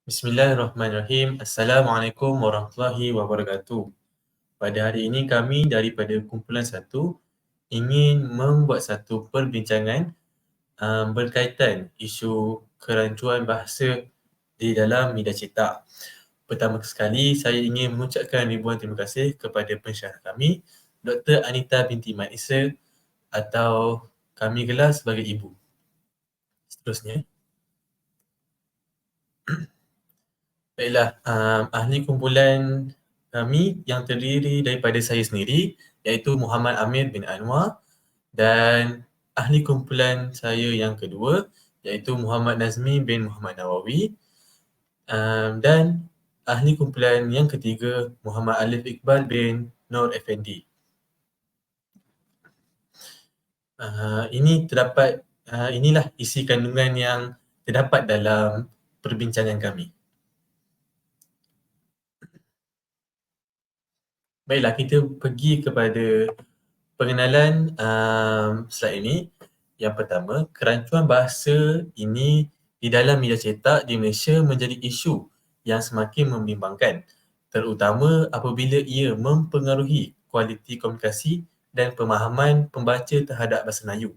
Bismillahirrahmanirrahim. Assalamualaikum warahmatullahi wabarakatuh. Pada hari ini kami daripada kumpulan 1 ingin membuat satu perbincangan berkaitan isu kerancuan bahasa di dalam media cetak. Pertama sekali, saya ingin mengucapkan ribuan terima kasih kepada pensyarah kami, Dr. Anita binti Mat Isa atau kami gelar sebagai Ibu. Seterusnya, baiklah, ahli kumpulan kami yang terdiri daripada saya sendiri iaitu Muhammad Amir bin Anwar dan ahli kumpulan saya yang kedua iaitu Muhammad Nazmi bin Muhammad Nawawi dan ahli kumpulan yang ketiga Muhammad Alif Iqbal bin Nur Effendi. Inilah isi kandungan yang terdapat dalam perbincangan kami. Baiklah, kita pergi kepada pengenalan slide ini. Yang pertama, kerancuan bahasa ini di dalam media cetak di Malaysia menjadi isu yang semakin membimbangkan, terutama apabila ia mempengaruhi kualiti komunikasi dan pemahaman pembaca terhadap bahasa Melayu.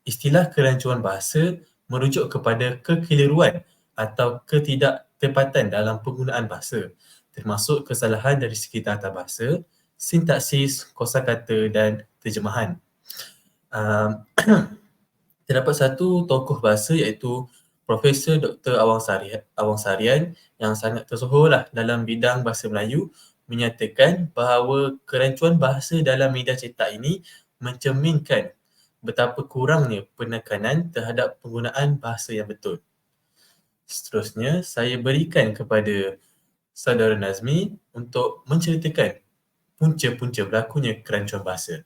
Istilah kerancuan bahasa merujuk kepada kekeliruan atau ketidaktepatan dalam penggunaan bahasa, termasuk kesalahan dari segi tata bahasa, sintaksis, kosakata dan terjemahan. Terdapat satu tokoh bahasa iaitu Profesor Dr. Awang Sarian yang sangat tersohorlah dalam bidang bahasa Melayu menyatakan bahawa kerancuan bahasa dalam media cetak ini mencerminkan betapa kurangnya penekanan terhadap penggunaan bahasa yang betul. Seterusnya, saya berikan kepada saudara Nazmi untuk menceritakan punca-punca berlakunya kerancuan bahasa.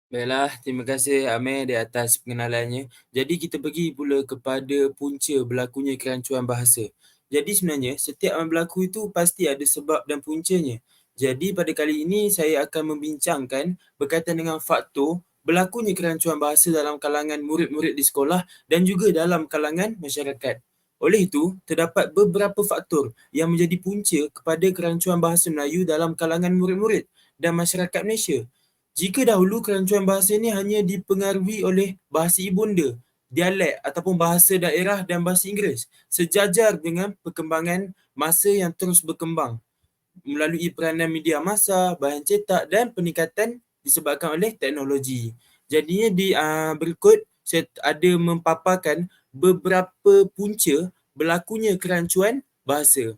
Baiklah, terima kasih Amir di atas pengenalannya. Jadi kita pergi pula kepada punca berlakunya kerancuan bahasa. Jadi sebenarnya setiap yang berlaku itu pasti ada sebab dan puncanya. Jadi pada kali ini saya akan membincangkan berkaitan dengan faktor berlakunya kerancuan bahasa dalam kalangan murid-murid di sekolah dan juga dalam kalangan masyarakat. Oleh itu, terdapat beberapa faktor yang menjadi punca kepada kerancuan bahasa Melayu dalam kalangan murid-murid dan masyarakat Malaysia. Jika dahulu kerancuan bahasa ini hanya dipengaruhi oleh bahasa ibunda, dialek ataupun bahasa daerah dan bahasa Inggeris, sejajar dengan perkembangan masa yang terus berkembang melalui peranan media massa, bahan cetak dan peningkatan disebabkan oleh teknologi. Jadinya berikut saya ada mempaparkan beberapa punca berlakunya kerancuan bahasa.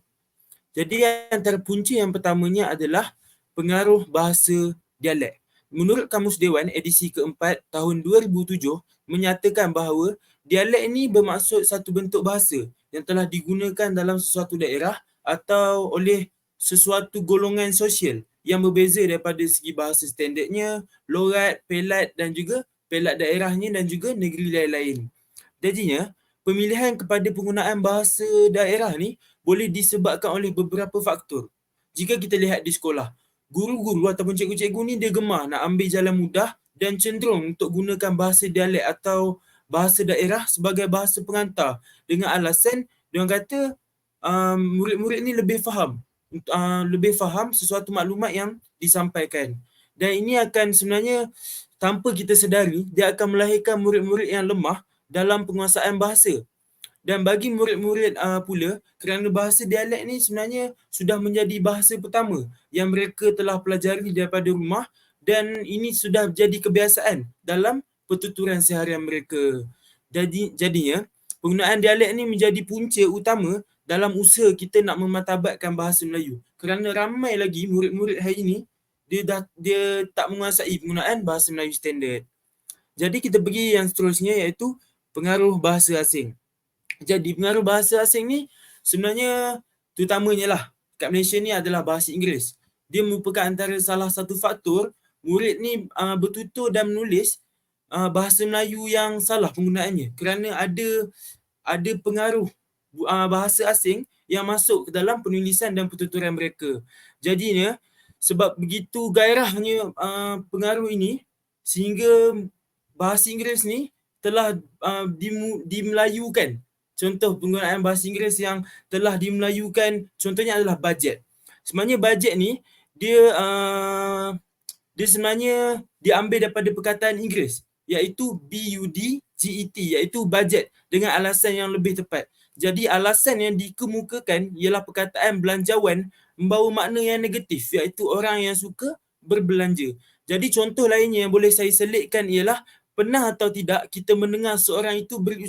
Jadi antara punca yang pertamanya adalah pengaruh bahasa dialek. Menurut Kamus Dewan edisi keempat tahun 2007 menyatakan bahawa dialek ini bermaksud satu bentuk bahasa yang telah digunakan dalam sesuatu daerah atau oleh sesuatu golongan sosial yang berbeza daripada segi bahasa standardnya, logat, pelat dan juga pelat daerahnya dan juga negeri lain-lain. Jadinya, pemilihan kepada penggunaan bahasa daerah ni boleh disebabkan oleh beberapa faktor. Jika kita lihat di sekolah, guru-guru ataupun cikgu-cikgu ni dia gemar nak ambil jalan mudah dan cenderung untuk gunakan bahasa dialek atau bahasa daerah sebagai bahasa pengantar dengan alasan diorang kata murid-murid ni lebih faham sesuatu maklumat yang disampaikan. Dan ini akan sebenarnya tanpa kita sedari dia akan melahirkan murid-murid yang lemah dalam penguasaan bahasa. Dan bagi murid-murid pula, kerana bahasa dialek ni sebenarnya sudah menjadi bahasa pertama yang mereka telah pelajari daripada rumah dan ini sudah jadi kebiasaan dalam pertuturan seharian mereka. Jadinya, penggunaan dialek ni menjadi punca utama dalam usaha kita nak memartabatkan bahasa Melayu. Kerana ramai lagi murid-murid hari ini dia tak menguasai penggunaan bahasa Melayu standard. Jadi kita pergi yang seterusnya iaitu pengaruh bahasa asing. Jadi pengaruh bahasa asing ni sebenarnya terutamanya lah kat Malaysia ni adalah bahasa Inggeris. Dia merupakan antara salah satu faktor murid ni bertutur dan menulis bahasa Melayu yang salah penggunaannya kerana ada pengaruh bahasa asing yang masuk ke dalam penulisan dan pertuturan mereka. Jadinya sebab begitu gairahnya pengaruh ini sehingga bahasa Inggeris ni telah dimelayukan contoh penggunaan bahasa Inggeris yang telah dimelayukan contohnya adalah bajet. Sebenarnya bajet ni dia sebenarnya diambil daripada perkataan Inggeris iaitu BUDGET iaitu bajet dengan alasan yang lebih tepat. Jadi alasan yang dikemukakan ialah perkataan belanjawan membawa makna yang negatif iaitu orang yang suka berbelanja. Jadi contoh lainnya yang boleh saya selitkan ialah pernah atau tidak kita mendengar seorang itu beri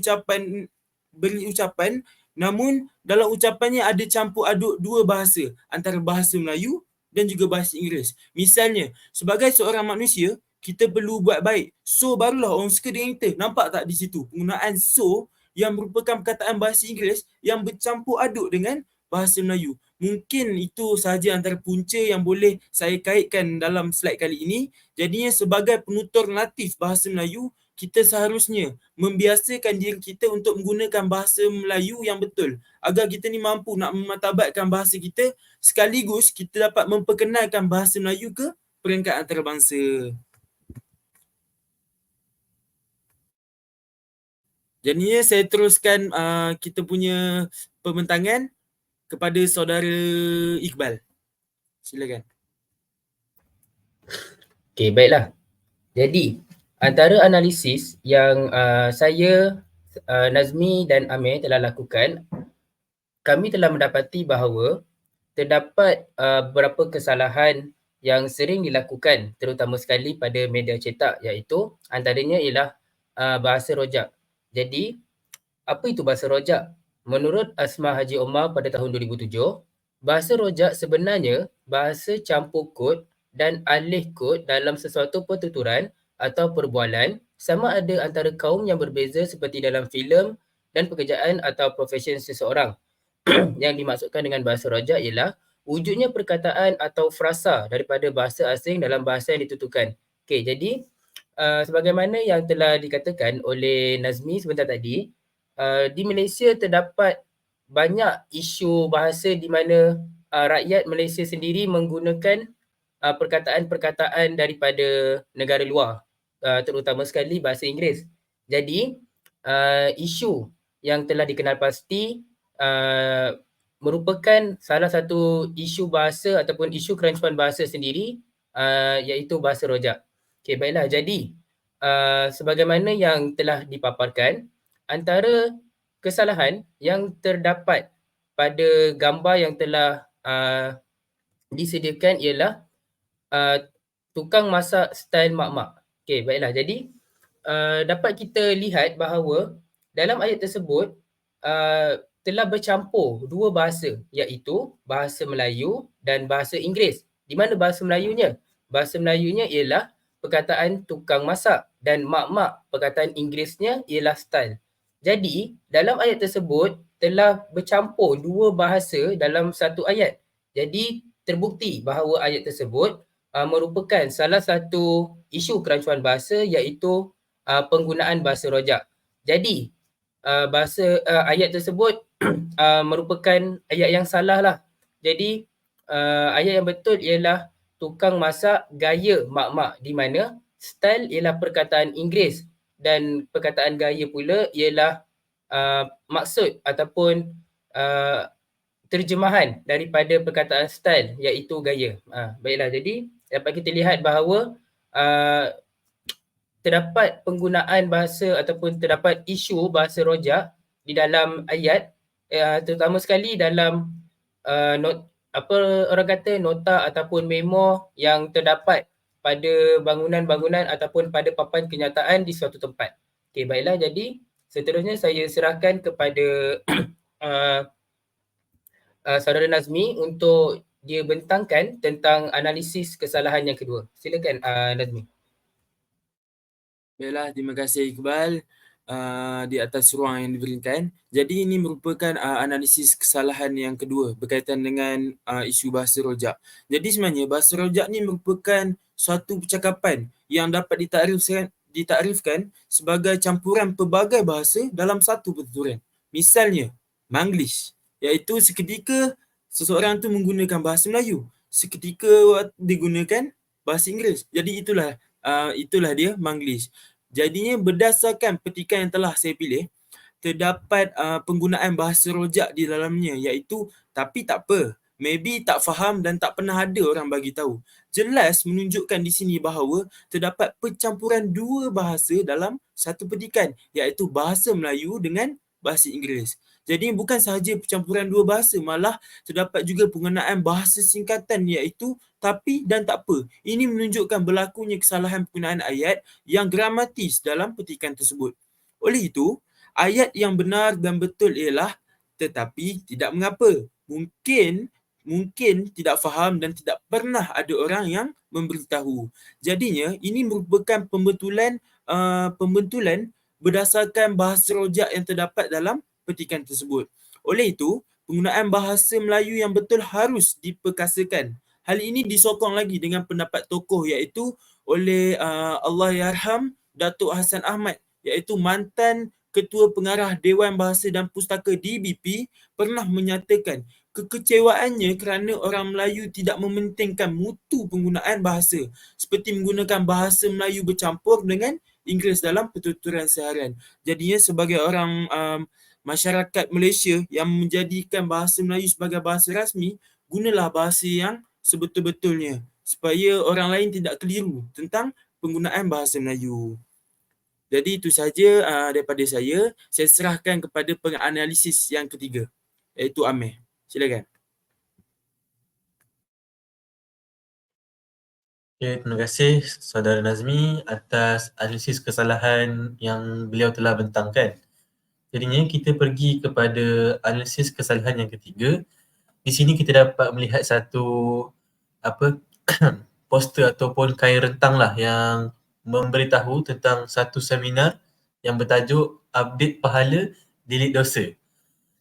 ucapan namun dalam ucapannya ada campur aduk dua bahasa antara bahasa Melayu dan juga bahasa Inggeris. Misalnya, sebagai seorang manusia, kita perlu buat baik. So, barulah orang suka dengan kita. Nampak tak di situ? Penggunaan so yang merupakan perkataan bahasa Inggeris yang bercampur aduk dengan bahasa Melayu. Mungkin itu sahaja antara punca yang boleh saya kaitkan dalam slide kali ini. Jadinya sebagai penutur natif bahasa Melayu, kita seharusnya membiasakan diri kita untuk menggunakan bahasa Melayu yang betul agar kita ni mampu nak memartabatkan bahasa kita sekaligus kita dapat memperkenalkan bahasa Melayu ke peringkat antarabangsa. Jadinya saya teruskan kita punya pembentangan kepada saudara Iqbal. Silakan. Okey, baiklah. Jadi, antara analisis yang saya, Nazmi dan Amir telah lakukan, kami telah mendapati bahawa terdapat beberapa kesalahan yang sering dilakukan terutama sekali pada media cetak iaitu antaranya ialah bahasa rojak. Jadi, apa itu bahasa rojak? Menurut Asma Haji Omar pada tahun 2007, bahasa rojak sebenarnya bahasa campur kod dan alih kod dalam sesuatu pertuturan atau perbualan sama ada antara kaum yang berbeza seperti dalam filem dan pekerjaan atau profesi seseorang. Yang dimaksudkan dengan bahasa rojak ialah wujudnya perkataan atau frasa daripada bahasa asing dalam bahasa yang dituturkan. Okey, jadi sebagaimana yang telah dikatakan oleh Nazmi sebentar tadi, di Malaysia terdapat banyak isu bahasa di mana rakyat Malaysia sendiri menggunakan perkataan-perkataan daripada negara luar, terutama sekali bahasa Inggeris. Jadi, isu yang telah dikenal pasti merupakan salah satu isu bahasa ataupun isu kerancuan bahasa sendiri, iaitu bahasa rojak. Okey, baiklah. Jadi, sebagaimana yang telah dipaparkan, antara kesalahan yang terdapat pada gambar yang telah disediakan ialah tukang masak style mak-mak. Okey, baiklah. Jadi, dapat kita lihat bahawa dalam ayat tersebut telah bercampur dua bahasa iaitu bahasa Melayu dan bahasa Inggeris. Di mana bahasa Melayunya? Bahasa Melayunya ialah perkataan tukang masak dan mak-mak perkataan Inggerisnya ialah style. Jadi, dalam ayat tersebut telah bercampur dua bahasa dalam satu ayat. Jadi, terbukti bahawa ayat tersebut merupakan salah satu isu kerancuan bahasa iaitu penggunaan bahasa rojak. Jadi, ayat tersebut merupakan ayat yang salah lah. Jadi, ayat yang betul ialah tukang masak gaya mak-mak di mana style ialah perkataan Inggeris dan perkataan gaya pula ialah maksud ataupun terjemahan daripada perkataan style iaitu gaya. Baiklah, jadi dapat kita lihat bahawa terdapat penggunaan bahasa ataupun terdapat isu bahasa rojak di dalam ayat, terutama sekali dalam orang kata nota ataupun memo yang terdapat pada bangunan-bangunan ataupun pada papan kenyataan di suatu tempat. Okey, baiklah, jadi seterusnya saya serahkan kepada saudara Nazmi untuk dia bentangkan tentang analisis kesalahan yang kedua. Silakan Nazmi. Baiklah, terima kasih Iqbal di atas ruang yang diberikan. Jadi ini merupakan analisis kesalahan yang kedua berkaitan dengan isu bahasa rojak. Jadi sebenarnya bahasa rojak ni merupakan suatu percakapan yang dapat ditakrifkan sebagai campuran pelbagai bahasa dalam satu pertuturan. Misalnya, Manglish, iaitu seketika seseorang tu menggunakan bahasa Melayu, seketika digunakan bahasa Inggeris. Jadi itulah dia Manglish. Jadinya berdasarkan petikan yang telah saya pilih, terdapat penggunaan bahasa rojak di dalamnya, iaitu tapi tak apa, maybe tak faham dan tak pernah ada orang bagi tahu. Jelas menunjukkan di sini bahawa terdapat pencampuran dua bahasa dalam satu petikan, iaitu bahasa Melayu dengan bahasa Inggeris. Jadi bukan sahaja pencampuran dua bahasa, malah terdapat juga penggunaan bahasa singkatan iaitu tapi dan tak apa. Ini menunjukkan berlakunya kesalahan penggunaan ayat yang gramatis dalam petikan tersebut. Oleh itu, ayat yang benar dan betul ialah tetapi tidak mengapa. Mungkin tidak faham dan tidak pernah ada orang yang memberitahu. Jadinya ini merupakan pembentulan berdasarkan bahasa rojak yang terdapat dalam petikan tersebut. Oleh itu, penggunaan bahasa Melayu yang betul harus diperkasakan. Hal ini disokong lagi dengan pendapat tokoh iaitu oleh Allahyarham Datuk Hassan Ahmad, iaitu mantan Ketua Pengarah Dewan Bahasa dan Pustaka DBP, pernah menyatakan kekecewaannya kerana orang Melayu tidak mementingkan mutu penggunaan bahasa seperti menggunakan bahasa Melayu bercampur dengan Inggeris dalam pertuturan seharian. Jadinya sebagai orang masyarakat Malaysia yang menjadikan bahasa Melayu sebagai bahasa rasmi, gunalah bahasa yang sebetul-betulnya supaya orang lain tidak keliru tentang penggunaan bahasa Melayu. Jadi itu sahaja daripada saya. Saya serahkan kepada penganalisis yang ketiga, iaitu Amir. Silakan. Okay, terima kasih Saudara Nazmi atas analisis kesalahan yang beliau telah bentangkan. Jadinya kita pergi kepada analisis kesalahan yang ketiga. Di sini kita dapat melihat satu poster ataupun kain rentang lah yang memberitahu tentang satu seminar yang bertajuk Update Pahala Delete Dosa.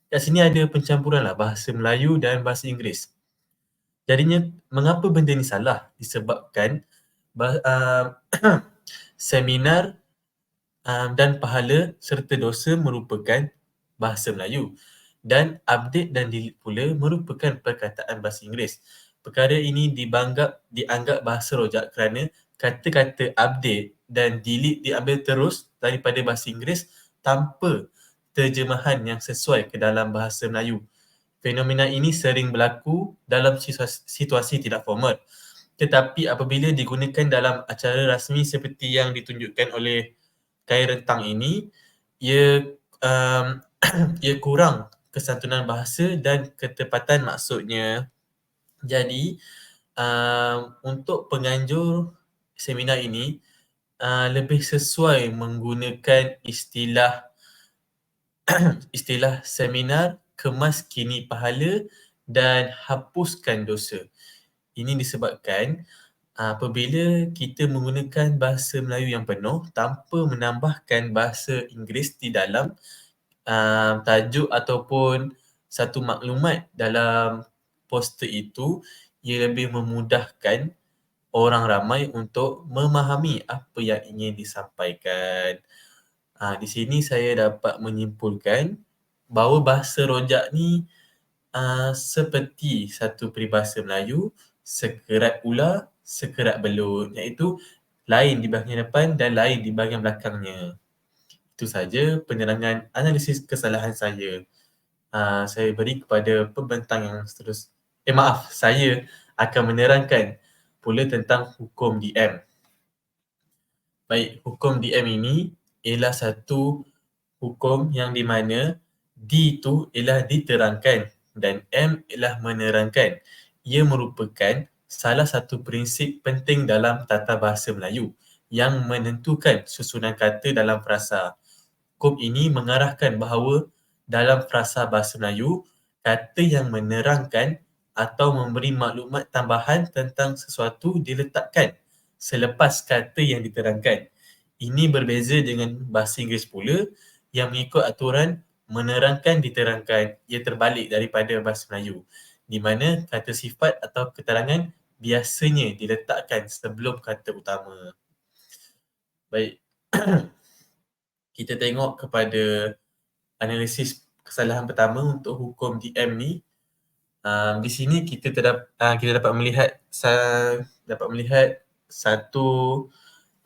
Kat sini ada pencampuran lah bahasa Melayu dan bahasa Inggeris. Jadinya mengapa benda ni salah? Disebabkan seminar dan pahala serta dosa merupakan bahasa Melayu dan update dan delete pula merupakan perkataan bahasa Inggeris. Perkara ini dianggap bahasa rojak kerana kata-kata update dan delete diambil terus daripada bahasa Inggeris tanpa terjemahan yang sesuai ke dalam bahasa Melayu. Fenomena ini sering berlaku dalam situasi tidak formal. Tetapi apabila digunakan dalam acara rasmi seperti yang ditunjukkan oleh kain rentang ini, ia kurang kesantunan bahasa dan ketepatan maksudnya. Jadi, untuk penganjur seminar ini, lebih sesuai menggunakan istilah seminar kemas kini pahala dan hapuskan dosa. Ini disebabkan apabila kita menggunakan bahasa Melayu yang penuh tanpa menambahkan bahasa Inggeris di dalam tajuk ataupun satu maklumat dalam poster itu, ia lebih memudahkan orang ramai untuk memahami apa yang ingin disampaikan. Di sini saya dapat menyimpulkan bahawa bahasa rojak ni seperti satu peribahasa Melayu, sekerat ular, sekerat belut, iaitu lain di bahagian depan dan lain di bahagian belakangnya. Itu saja penerangan analisis kesalahan saya. Saya beri kepada pembentang yang seterusnya. Saya akan menerangkan pula tentang hukum DM. Baik, hukum DM ini ialah satu hukum yang di mana D itu ialah diterangkan dan M ialah menerangkan. Ia merupakan salah satu prinsip penting dalam tata bahasa Melayu yang menentukan susunan kata dalam frasa. Hukum ini mengarahkan bahawa dalam frasa bahasa Melayu, kata yang menerangkan atau memberi maklumat tambahan tentang sesuatu diletakkan selepas kata yang diterangkan. Ini berbeza dengan bahasa Inggeris pula yang mengikut aturan menerangkan diterangkan. Ia terbalik daripada bahasa Melayu di mana kata sifat atau keterangan biasanya diletakkan sebelum kata utama. Baik. Kita tengok kepada analisis kesalahan pertama untuk hukum DM ni. Di sini kita dapat melihat satu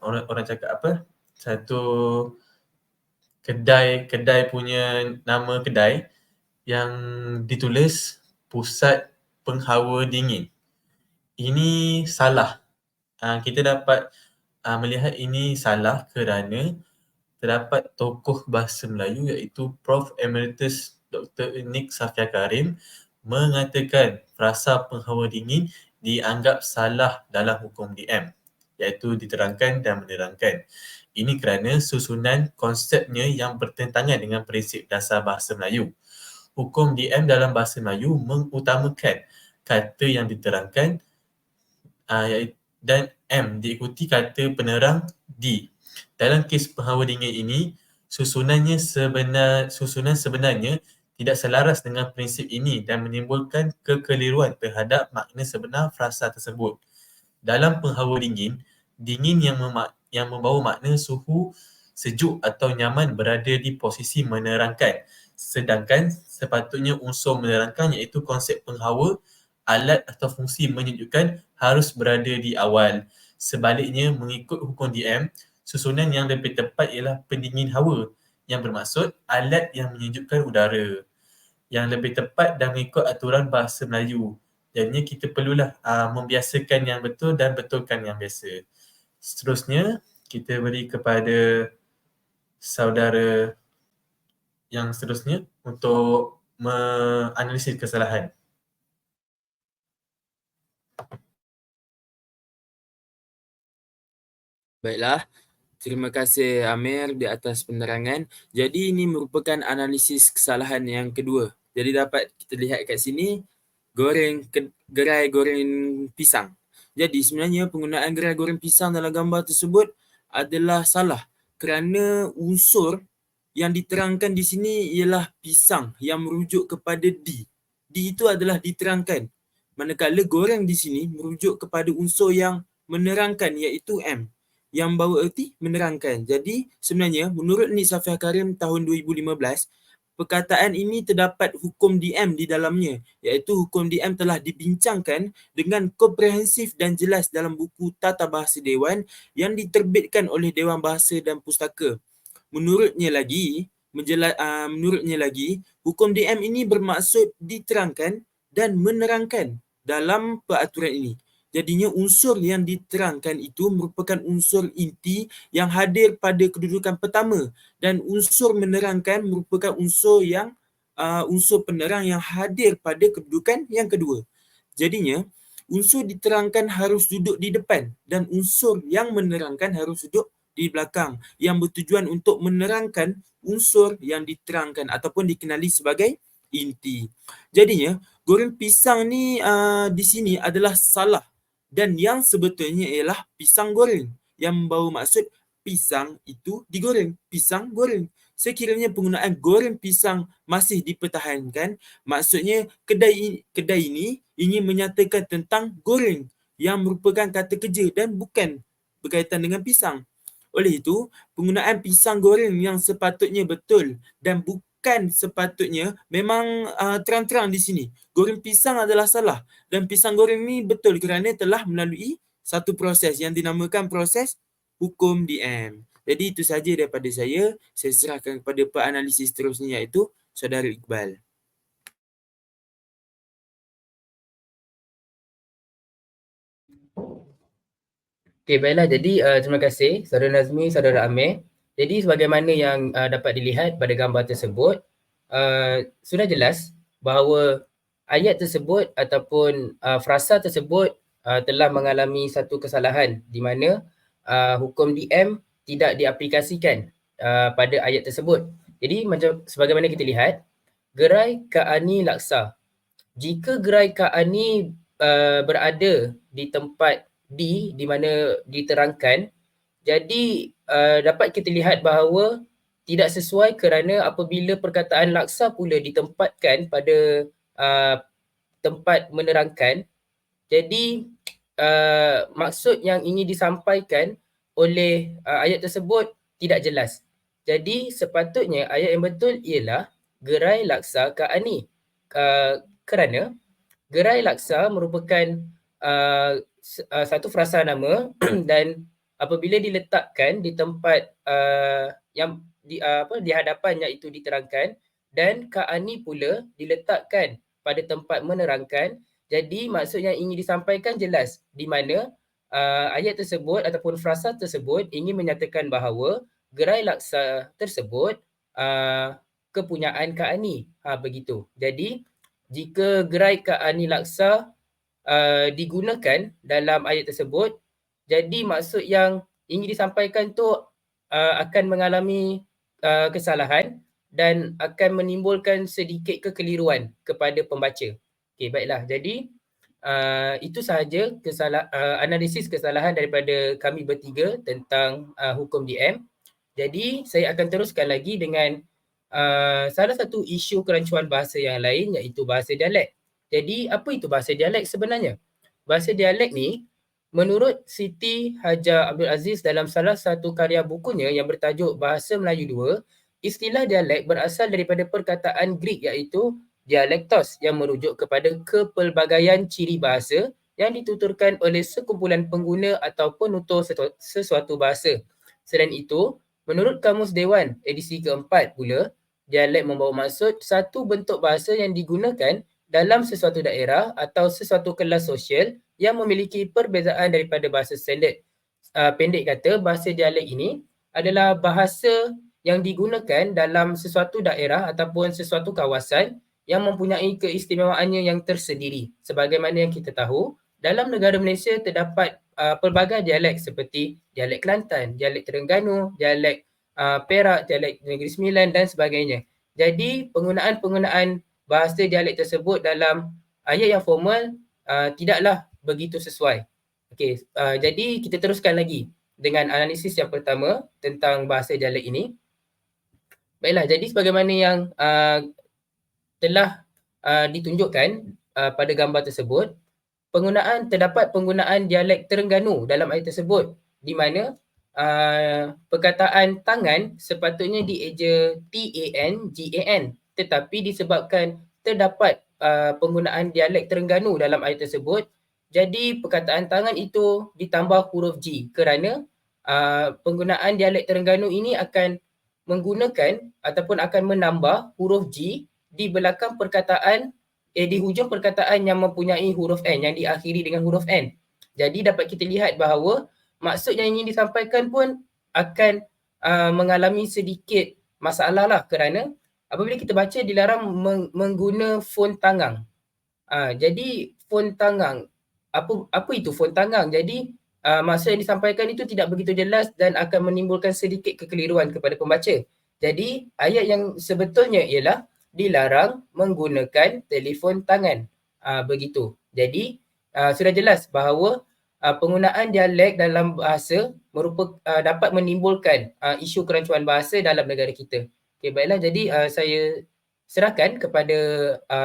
orang cakap apa? Satu kedai punya nama kedai yang ditulis Pusat Penghawa Dingin. Ini salah. Kita dapat melihat ini salah kerana terdapat tokoh bahasa Melayu iaitu Prof. Emeritus Dr. Nik Safia Karim mengatakan frasa penghawa dingin dianggap salah dalam hukum DM, iaitu diterangkan dan menerangkan. Ini kerana susunan konsepnya yang bertentangan dengan prinsip dasar bahasa Melayu. Hukum DM dalam bahasa Melayu mengutamakan kata yang diterangkan dan M diikuti kata penerang D. Dalam kes penghawa dingin ini, susunan sebenarnya tidak selaras dengan prinsip ini dan menimbulkan kekeliruan terhadap makna sebenar frasa tersebut. Dalam penghawa dingin, dingin yang membawa makna suhu sejuk atau nyaman berada di posisi menerangkan. Sedangkan sepatutnya unsur menerangkan iaitu konsep penghawa, alat atau fungsi menyejukkan harus berada di awal. Sebaliknya, mengikut hukum DM, susunan yang lebih tepat ialah pendingin hawa yang bermaksud alat yang menyejukkan udara. Yang lebih tepat dan mengikut aturan bahasa Melayu. Jadinya kita perlulah membiasakan yang betul dan betulkan yang biasa. Seterusnya, kita beri kepada saudara yang seterusnya untuk menganalisis kesalahan. Baiklah, terima kasih Amir di atas penerangan. Jadi ini merupakan analisis kesalahan yang kedua. Jadi dapat kita lihat kat sini, gerai goreng pisang. Jadi sebenarnya penggunaan gerai goreng pisang dalam gambar tersebut adalah salah kerana unsur yang diterangkan di sini ialah pisang yang merujuk kepada D. D itu adalah diterangkan. Manakala goreng di sini merujuk kepada unsur yang menerangkan iaitu M. Yang bawa erti menerangkan. Jadi sebenarnya menurut Nik Safia Karim tahun 2015, perkataan ini terdapat hukum DM di dalamnya, iaitu hukum DM telah dibincangkan dengan komprehensif dan jelas dalam buku Tata Bahasa Dewan yang diterbitkan oleh Dewan Bahasa dan Pustaka. Menurutnya lagi, hukum DM ini bermaksud diterangkan dan menerangkan dalam peraturan ini. Jadinya unsur yang diterangkan itu merupakan unsur inti yang hadir pada kedudukan pertama dan unsur menerangkan merupakan unsur penerang yang hadir pada kedudukan yang kedua. Jadinya unsur diterangkan harus duduk di depan dan unsur yang menerangkan harus duduk di belakang yang bertujuan untuk menerangkan unsur yang diterangkan ataupun dikenali sebagai inti. Jadinya goreng pisang ni di sini adalah salah. Dan yang sebetulnya ialah pisang goreng yang membawa maksud pisang itu digoreng, pisang goreng. Sekiranya penggunaan goreng pisang masih dipertahankan, maksudnya kedai ini ingin menyatakan tentang goreng yang merupakan kata kerja dan bukan berkaitan dengan pisang. Oleh itu, penggunaan pisang goreng yang sepatutnya betul dan bukan sepatutnya memang terang-terang di sini. Goreng pisang adalah salah dan pisang goreng ni betul kerana telah melalui satu proses yang dinamakan proses hukum DM. Jadi itu saja daripada saya. Saya serahkan kepada penganalisis seterusnya iaitu Saudara Iqbal. Okey, baiklah. Jadi terima kasih Saudara Nazmi, Saudara Amir. Jadi sebagaimana yang dapat dilihat pada gambar tersebut, sudah jelas bahawa ayat tersebut ataupun frasa tersebut telah mengalami satu kesalahan di mana hukum DM tidak diaplikasikan pada ayat tersebut. Jadi macam sebagaimana kita lihat, gerai Kak Ani laksa. Jika gerai Kak Ani berada di tempat D di mana diterangkan, jadi dapat kita lihat bahawa tidak sesuai kerana apabila perkataan laksa pula ditempatkan pada tempat menerangkan, jadi maksud yang ingin disampaikan oleh ayat tersebut tidak jelas. Jadi sepatutnya ayat yang betul ialah gerai laksa Kak Ani. Kerana gerai laksa merupakan satu frasa nama dan apabila diletakkan di tempat yang di hadapannya itu diterangkan dan Kak Ani pula diletakkan pada tempat menerangkan. Jadi maksud yang ingin disampaikan jelas di mana ayat tersebut ataupun frasa tersebut ingin menyatakan bahawa gerai laksa tersebut kepunyaan Kak Ani. Begitu. Jadi jika gerai Kak Ani Laksa digunakan dalam ayat tersebut, jadi maksud yang ingin disampaikan tu akan mengalami kesalahan dan akan menimbulkan sedikit kekeliruan kepada pembaca. Okey, baiklah. Jadi itu sahaja analisis kesalahan daripada kami bertiga tentang hukum DM. Jadi saya akan teruskan lagi dengan salah satu isu kerancuan bahasa yang lain iaitu bahasa dialek. Jadi apa itu bahasa dialek sebenarnya? Bahasa dialek ni menurut Siti Hajar Abdul Aziz dalam salah satu karya bukunya yang bertajuk Bahasa Melayu 2, istilah dialek berasal daripada perkataan Greek iaitu dialektos yang merujuk kepada kepelbagaian ciri bahasa yang dituturkan oleh sekumpulan pengguna atau penutur sesuatu bahasa. Selain itu, menurut Kamus Dewan edisi keempat pula, dialek membawa maksud satu bentuk bahasa yang digunakan dalam sesuatu daerah atau sesuatu kelas sosial yang memiliki perbezaan daripada bahasa standard. Pendek kata, bahasa dialek ini adalah bahasa yang digunakan dalam sesuatu daerah ataupun sesuatu kawasan yang mempunyai keistimewaannya yang tersendiri. Sebagaimana yang kita tahu, dalam negara Malaysia terdapat pelbagai dialek seperti dialek Kelantan, dialek Terengganu, dialek Perak, dialek Negeri Sembilan dan sebagainya. Jadi penggunaan bahasa dialek tersebut dalam ayat yang formal tidaklah begitu sesuai. Okey, jadi kita teruskan lagi dengan analisis yang pertama tentang bahasa dialek ini. Baiklah, jadi sebagaimana yang telah ditunjukkan pada gambar tersebut, terdapat penggunaan dialek Terengganu dalam ayat tersebut di mana perkataan tangan sepatutnya dieja TANGAN, tetapi disebabkan terdapat penggunaan dialek Terengganu dalam ayat tersebut, jadi perkataan tangan itu ditambah huruf G kerana penggunaan dialek Terengganu ini akan menggunakan ataupun akan menambah huruf G di belakang perkataan di hujung perkataan yang mempunyai huruf N, yang diakhiri dengan huruf N. Jadi dapat kita lihat bahawa maksud yang ingin disampaikan pun akan mengalami sedikit masalah lah kerana apabila kita baca dilarang mengguna font tangang. Jadi font tangang, apa itu font tangang? Jadi maksud yang disampaikan itu tidak begitu jelas dan akan menimbulkan sedikit kekeliruan kepada pembaca. Jadi ayat yang sebetulnya ialah dilarang menggunakan telefon tangan. Begitu. Jadi sudah jelas bahawa penggunaan dialek dalam bahasa dapat menimbulkan isu kerancuan bahasa dalam negara kita. Okay, baiklah, jadi saya serahkan kepada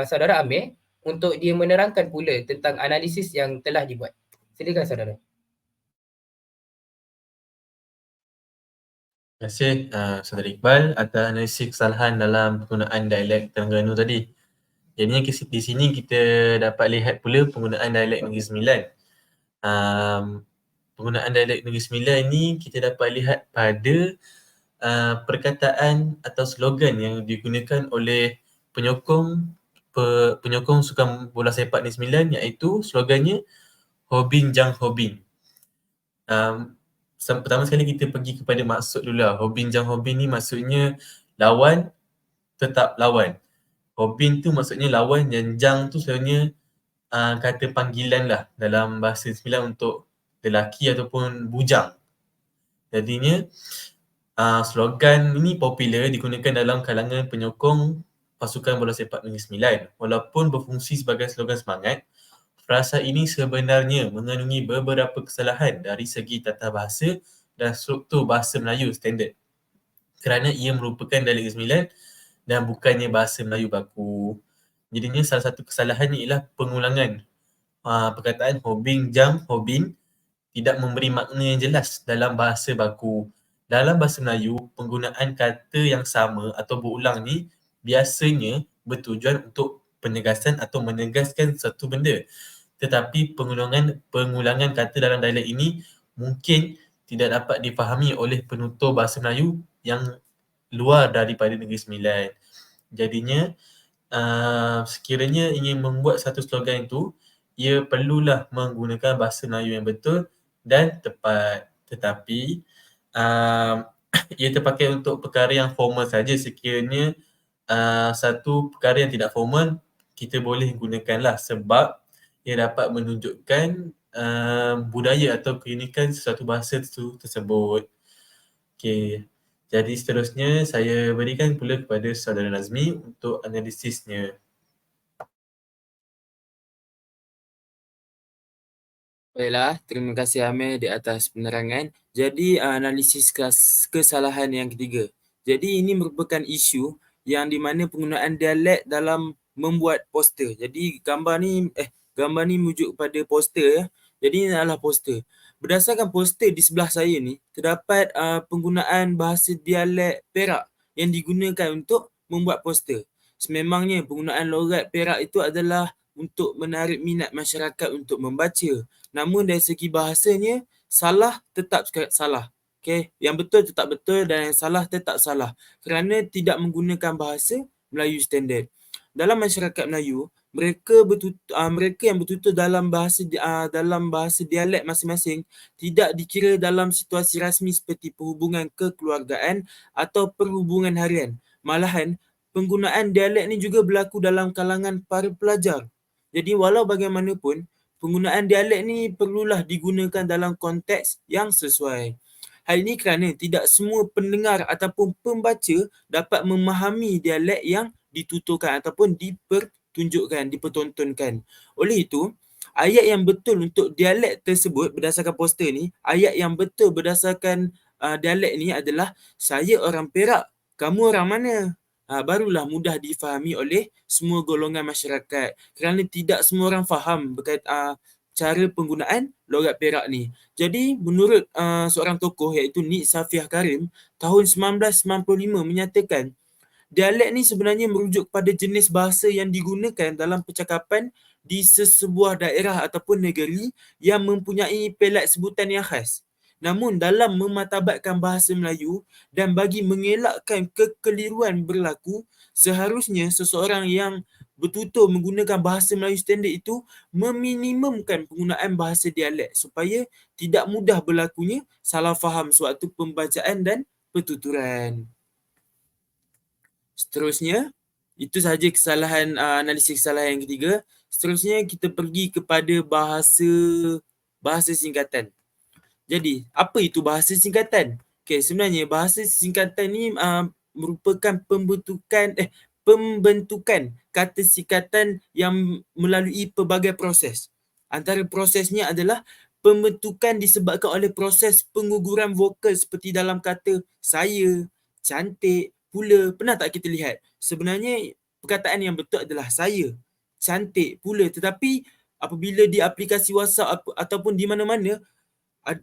saudara Amir untuk dia menerangkan pula tentang analisis yang telah dibuat. Silakan saudara. Terima kasih Saudara Iqbal atas analisis kesalahan dalam penggunaan dialek Terengganu tadi. Jadinya di sini kita dapat lihat pula penggunaan dialek Negeri Sembilan. Penggunaan dialek Negeri Sembilan ni kita dapat lihat pada perkataan atau slogan yang digunakan oleh penyokong sukan bola sepak Negeri Sembilan, iaitu slogannya Hobin Jang Hobin. Pertama sekali kita pergi kepada maksud dulu lah. Hobin Jang Hobin ni maksudnya lawan tetap lawan. Hobin tu maksudnya lawan dan Jang tu sebenarnya kata panggilan lah dalam bahasa Sembilan untuk lelaki ataupun bujang. Jadinya slogan ini popular digunakan dalam kalangan penyokong pasukan bola sepak Negeri Sembilan. Walaupun berfungsi sebagai slogan semangat, frasa ini sebenarnya mengandungi beberapa kesalahan dari segi tata bahasa dan struktur bahasa Melayu standard. Kerana ia merupakan dialek Sembilan dan bukannya bahasa Melayu baku. Jadinya salah satu kesalahannya ialah pengulangan perkataan Hobin Jang Hobin tidak memberi makna yang jelas dalam bahasa baku. Dalam bahasa Melayu, penggunaan kata yang sama atau berulang ni biasanya bertujuan untuk penegasan atau menegaskan satu benda. Tetapi pengulangan kata dalam dialek ini mungkin tidak dapat difahami oleh penutur bahasa Melayu yang luar daripada Negeri Sembilan. Jadinya sekiranya ingin membuat satu slogan itu, ia perlulah menggunakan bahasa Melayu yang betul dan tepat. Tetapi ia terpakai untuk perkara yang formal saja. Sekiranya satu perkara yang tidak formal, kita boleh gunakanlah sebab ia dapat menunjukkan budaya atau keunikan sesuatu bahasa tersebut. Okey. Jadi seterusnya saya berikan pula kepada saudara Nazmi untuk analisisnya. Baiklah, terima kasih Amir di atas penerangan. Jadi analisis kesalahan yang ketiga. Jadi ini merupakan isu yang di mana penggunaan dialek dalam membuat poster. Jadi gambar ni merujuk kepada poster ya. Jadi ini adalah poster. Berdasarkan poster di sebelah saya ni, terdapat penggunaan bahasa dialek Perak yang digunakan untuk membuat poster. Sememangnya penggunaan logat Perak itu adalah untuk menarik minat masyarakat untuk membaca. Namun dari segi bahasanya, salah tetap salah. Okay? Yang betul tetap betul dan yang salah tetap salah. Kerana tidak menggunakan bahasa Melayu standard. Dalam masyarakat Melayu, mereka yang bertutur dalam bahasa dialek masing-masing tidak dikira dalam situasi rasmi seperti perhubungan kekeluargaan atau perhubungan harian. Malahan, penggunaan dialek ni juga berlaku dalam kalangan para pelajar. Jadi walau bagaimanapun, penggunaan dialek ni perlulah digunakan dalam konteks yang sesuai. Hal ini kerana tidak semua pendengar ataupun pembaca dapat memahami dialek yang dituturkan ataupun dipertontonkan. Oleh itu, ayat yang betul untuk dialek tersebut berdasarkan poster ni, ayat yang betul berdasarkan dialek ni adalah saya orang Perak, kamu orang mana? Barulah mudah difahami oleh semua golongan masyarakat kerana tidak semua orang faham cara penggunaan logat Perak ni. Jadi menurut seorang tokoh iaitu Nik Safiah Karim tahun 1995 menyatakan dialek ni sebenarnya merujuk pada jenis bahasa yang digunakan dalam percakapan di sesebuah daerah ataupun negeri yang mempunyai pelat sebutan yang khas. Namun dalam mematabatkan bahasa Melayu dan bagi mengelakkan kekeliruan berlaku, seharusnya seseorang yang bertutur menggunakan bahasa Melayu standard itu meminimumkan penggunaan bahasa dialek supaya tidak mudah berlakunya salah faham sewaktu pembacaan dan pertuturan. Seterusnya, itu sahaja analisis kesalahan yang ketiga. Seterusnya kita pergi kepada bahasa singkatan. Jadi, apa itu bahasa singkatan? Okay, sebenarnya bahasa singkatan ni merupakan pembentukan kata singkatan yang melalui pelbagai proses. Antara prosesnya adalah pembentukan disebabkan oleh proses pengguguran vokal seperti dalam kata saya, cantik, pula. Pernah tak kita lihat? Sebenarnya perkataan yang betul adalah saya, cantik, pula. Tetapi apabila di aplikasi WhatsApp ataupun di mana-mana,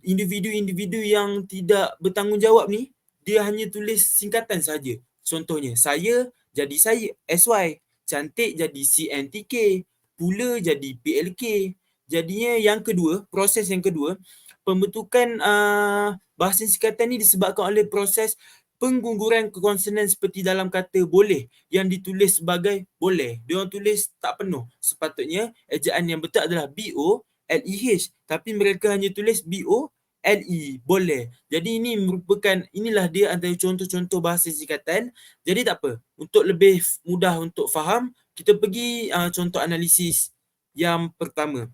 individu-individu yang tidak bertanggungjawab ni, dia hanya tulis singkatan saja. Contohnya, saya jadi saya, SY. Cantik jadi CNTK. Pula jadi PLK. Jadinya proses yang kedua, pembentukan bahasa singkatan ni disebabkan oleh proses pengguguran konsonan seperti dalam kata boleh yang ditulis sebagai boleh. Dia orang tulis tak penuh. Sepatutnya ejaan yang betul adalah BOLEH, tapi mereka hanya tulis BOLE, boleh. Jadi inilah dia antara contoh-contoh bahasa singkatan. Jadi tak apa, untuk lebih mudah untuk faham, kita pergi contoh analisis yang pertama.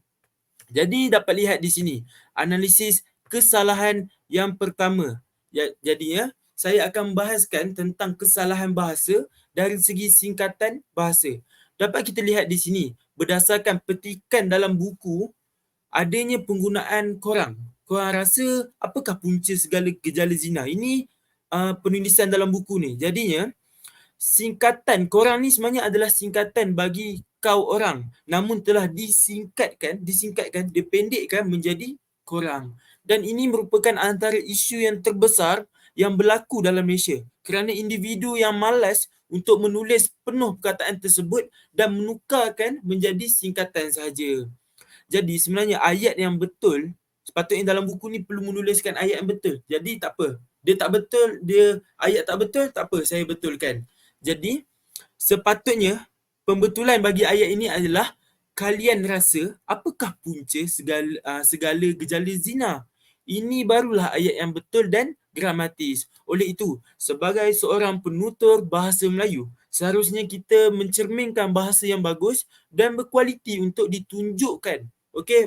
Jadi dapat lihat di sini, analisis kesalahan yang pertama. Jadinya saya akan membahaskan tentang kesalahan bahasa dari segi singkatan bahasa. Dapat kita lihat di sini, berdasarkan petikan dalam buku, adanya penggunaan korang. Korang rasa apakah punca segala gejala zina? Ini penulisan dalam buku ni. Jadinya, singkatan korang ni sebenarnya adalah singkatan bagi kau orang. Namun telah disingkatkan, dipendekkan menjadi korang. Dan ini merupakan antara isu yang terbesar yang berlaku dalam Malaysia. Kerana individu yang malas untuk menulis penuh perkataan tersebut dan menukarkan menjadi singkatan sahaja. Jadi sebenarnya ayat yang betul, sepatutnya dalam buku ni perlu menuliskan ayat yang betul. Jadi tak apa, Dia tak betul, ayat tak betul, tak apa, saya betulkan. Jadi, sepatutnya pembetulan bagi ayat ini adalah kalian rasa apakah punca segala gejala zina? Ini barulah ayat yang betul dan gramatis. Oleh itu, sebagai seorang penutur bahasa Melayu, seharusnya kita mencerminkan bahasa yang bagus dan berkualiti untuk ditunjukkan,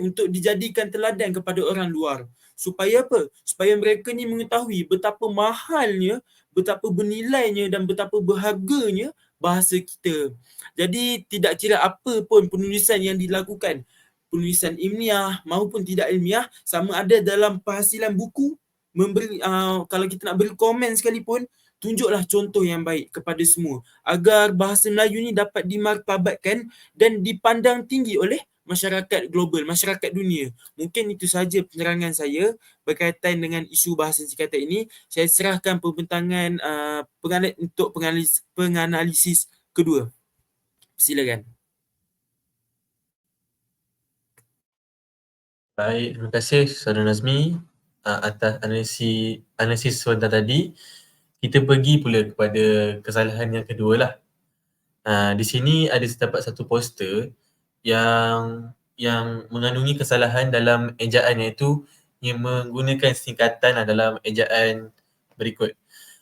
untuk dijadikan teladan kepada orang luar. Supaya apa? Supaya mereka ni mengetahui betapa mahalnya, betapa bernilainya dan betapa berharganya bahasa kita. Jadi tidak kira apa pun penulisan yang dilakukan, penulisan ilmiah maupun tidak ilmiah, sama ada dalam penghasilan buku, kalau kita nak beri komen sekalipun, tunjuklah contoh yang baik kepada semua agar bahasa Melayu ni dapat dimartabatkan dan dipandang tinggi oleh masyarakat global, masyarakat dunia. Mungkin itu sahaja penerangan saya berkaitan dengan isu bahasa singkatan ini. Saya serahkan pembentangan untuk penganalisis kedua. Silakan. Baik, terima kasih Saudara Nazmi atas analisis sebentar tadi. Kita pergi pula kepada kesalahan yang kedua lah. Di sini ada terdapat satu poster yang mengandungi kesalahan dalam ejaan, iaitu yang menggunakan singkatan dalam ejaan berikut.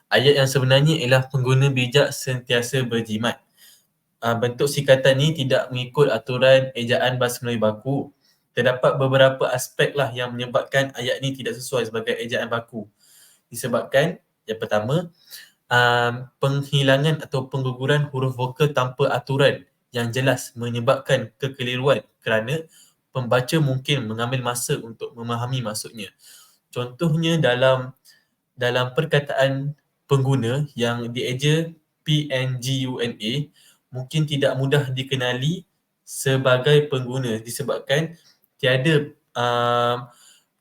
Ayat yang sebenarnya ialah pengguna bijak sentiasa berjimat. Bentuk singkatan ni tidak mengikut aturan ejaan bahasa Melayu baku. Terdapat beberapa aspek lah yang menyebabkan ayat ni tidak sesuai sebagai ejaan baku. Disebabkan yang pertama, penghilangan atau pengguguran huruf vokal tanpa aturan yang jelas menyebabkan kekeliruan kerana pembaca mungkin mengambil masa untuk memahami maksudnya. Contohnya dalam perkataan pengguna yang dieja PNGUNA mungkin tidak mudah dikenali sebagai pengguna disebabkan tiada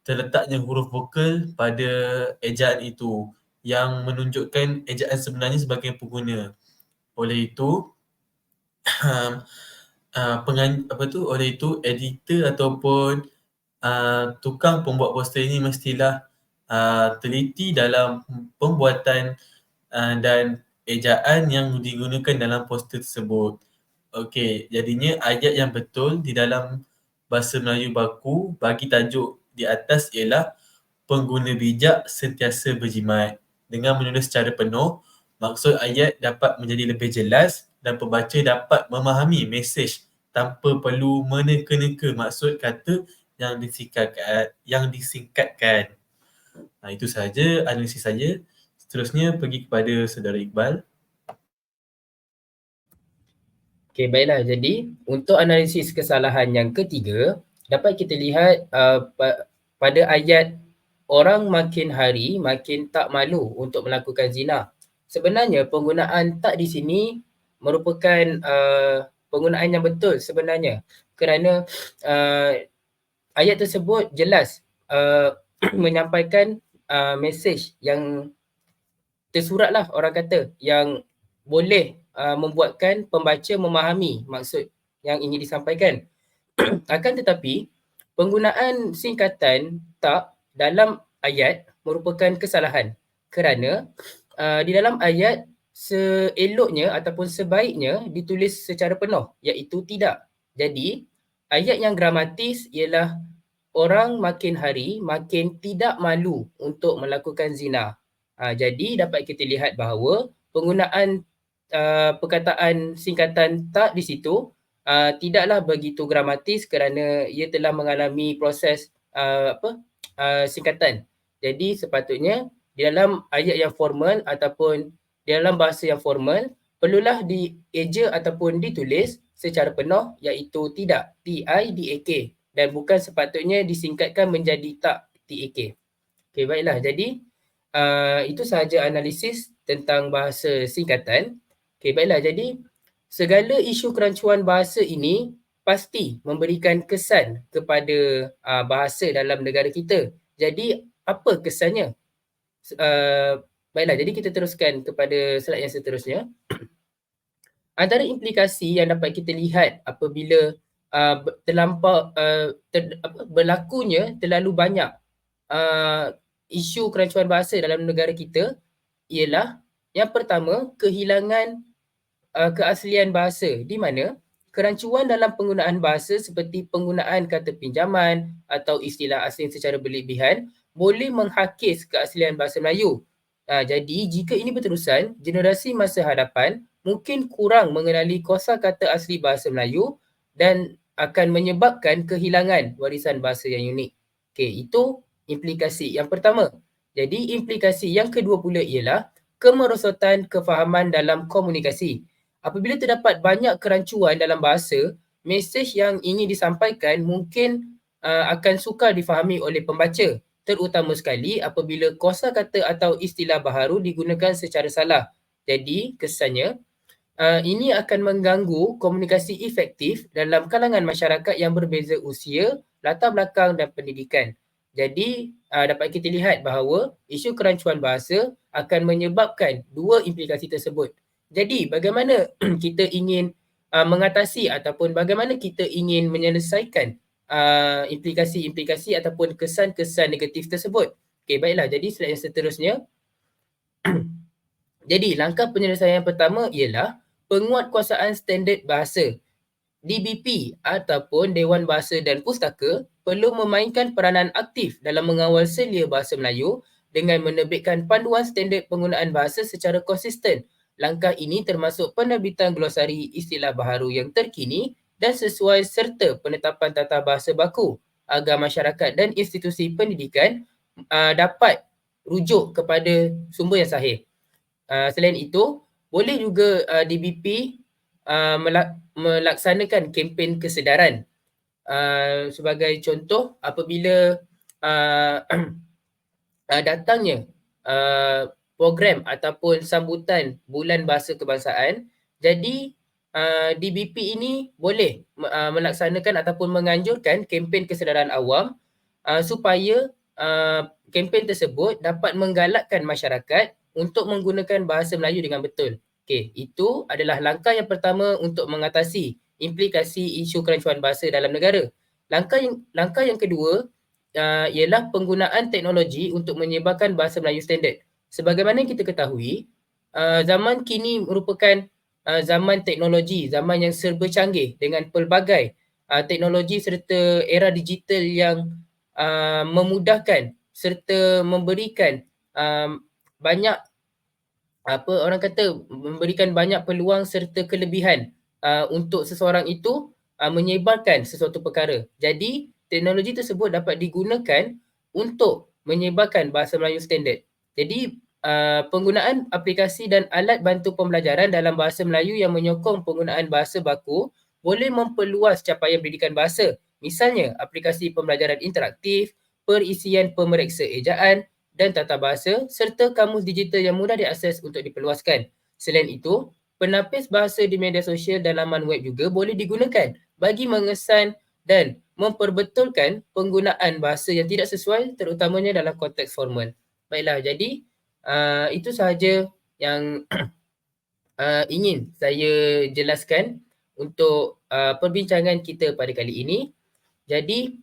terletaknya huruf vokal pada ejaan itu yang menunjukkan ejaan sebenarnya sebagai pengguna. Oleh itu, editor ataupun tukang pembuat poster ini mestilah teliti dalam pembuatan dan ejaan yang digunakan dalam poster tersebut. Okey, jadinya ayat yang betul di dalam bahasa Melayu baku bagi tajuk di atas ialah pengguna bijak sentiasa berjimat. Dengan menulis secara penuh, maksud ayat dapat menjadi lebih jelas dan pembaca dapat memahami mesej tanpa perlu meneka-neka maksud kata yang disingkatkan. Itu sahaja analisis saya. Seterusnya pergi kepada Saudara Iqbal. Okey, baiklah. Jadi untuk analisis kesalahan yang ketiga, dapat kita lihat pada ayat orang makin hari makin tak malu untuk melakukan zina. Sebenarnya penggunaan tak di sini merupakan penggunaan yang betul sebenarnya, kerana ayat tersebut jelas menyampaikan mesej yang tersurat lah, orang kata, yang boleh membuatkan pembaca memahami maksud yang ingin disampaikan. Akan tetapi, penggunaan singkatan tak dalam ayat merupakan kesalahan kerana di dalam ayat seeloknya ataupun sebaiknya ditulis secara penuh, iaitu tidak. Jadi, ayat yang gramatis ialah orang makin hari makin tidak malu untuk melakukan zina. Jadi dapat kita lihat bahawa penggunaan perkataan singkatan tak di situ tidaklah begitu gramatis kerana ia telah mengalami proses singkatan. Jadi sepatutnya di dalam ayat yang formal ataupun di dalam bahasa yang formal perlulah dieja ataupun ditulis secara penuh, iaitu tidak, TIDAK, dan bukan sepatutnya disingkatkan menjadi tak, TAK. Okey, baiklah. Jadi itu sahaja analisis tentang bahasa singkatan. Okey, baiklah. Jadi segala isu kerancuan bahasa ini pasti memberikan kesan kepada bahasa dalam negara kita. Jadi apa kesannya? Baiklah, jadi kita teruskan kepada slide yang seterusnya. Antara implikasi yang dapat kita lihat apabila berlakunya terlalu banyak isu kerancuan bahasa dalam negara kita ialah yang pertama, kehilangan keaslian bahasa, di mana kerancuan dalam penggunaan bahasa seperti penggunaan kata pinjaman atau istilah asing secara berlebihan boleh menghakis keaslian bahasa Melayu. Jadi jika ini berterusan, generasi masa hadapan mungkin kurang mengenali kosakata asli bahasa Melayu dan akan menyebabkan kehilangan warisan bahasa yang unik. Okey, itu implikasi yang pertama. Jadi implikasi yang kedua pula ialah kemerosotan kefahaman dalam komunikasi. Apabila terdapat banyak kerancuan dalam bahasa, mesej yang ingin disampaikan mungkin akan sukar difahami oleh pembaca, terutama sekali apabila kosakata atau istilah baharu digunakan secara salah. Jadi, kesannya ini akan mengganggu komunikasi efektif dalam kalangan masyarakat yang berbeza usia, latar belakang dan pendidikan. Jadi dapat kita lihat bahawa isu kerancuan bahasa akan menyebabkan dua implikasi tersebut. Jadi bagaimana kita ingin mengatasi ataupun bagaimana kita ingin menyelesaikan implikasi-implikasi ataupun kesan-kesan negatif tersebut. Okey, baiklah. Jadi slide yang seterusnya. Jadi langkah penyelesaian pertama ialah penguatkuasaan standard bahasa. DBP ataupun Dewan Bahasa dan Pustaka perlu memainkan peranan aktif dalam mengawal selia bahasa Melayu dengan menerbitkan panduan standard penggunaan bahasa secara konsisten. Langkah ini termasuk penerbitan glosari istilah baharu yang terkini dan sesuai serta penetapan tata bahasa baku agar masyarakat dan institusi pendidikan dapat rujuk kepada sumber yang sahih. Selain itu, boleh juga DBP melaksanakan kempen kesedaran. Sebagai contoh, apabila datangnya program ataupun sambutan Bulan Bahasa Kebangsaan, jadi DBP ini boleh melaksanakan ataupun menganjurkan kempen kesedaran awam supaya kempen tersebut dapat menggalakkan masyarakat untuk menggunakan bahasa Melayu dengan betul. Okey, itu adalah langkah yang pertama untuk mengatasi implikasi isu kerancuan bahasa dalam negara. Langkah yang kedua ialah penggunaan teknologi untuk menyebarkan bahasa Melayu standard. Sebagaimana kita ketahui, zaman kini merupakan zaman teknologi, zaman yang serba canggih dengan pelbagai teknologi serta era digital yang memudahkan serta memberikan banyak memberikan banyak peluang serta kelebihan untuk seseorang itu menyebarkan sesuatu perkara. Jadi teknologi tersebut dapat digunakan untuk menyebarkan bahasa Melayu standard. Jadi penggunaan aplikasi dan alat bantu pembelajaran dalam bahasa Melayu yang menyokong penggunaan bahasa baku boleh memperluas capaian pendidikan bahasa. Misalnya aplikasi pembelajaran interaktif, perisian pemeriksa ejaan dan tata bahasa serta kamus digital yang mudah diakses untuk diperluaskan. Selain itu, penapis bahasa di media sosial dan laman web juga boleh digunakan bagi mengesan dan memperbetulkan penggunaan bahasa yang tidak sesuai terutamanya dalam konteks formal. Baiklah, jadi itu sahaja yang ingin saya jelaskan untuk perbincangan kita pada kali ini. Jadi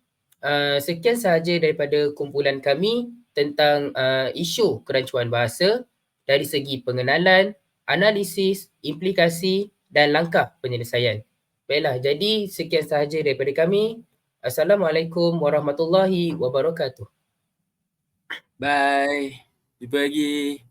sekian sahaja daripada kumpulan kami tentang isu kerancuan bahasa dari segi pengenalan, analisis, implikasi dan langkah penyelesaian. Baiklah, jadi sekian sahaja daripada kami. Assalamualaikum warahmatullahi wabarakatuh. Bye. Jumpa lagi.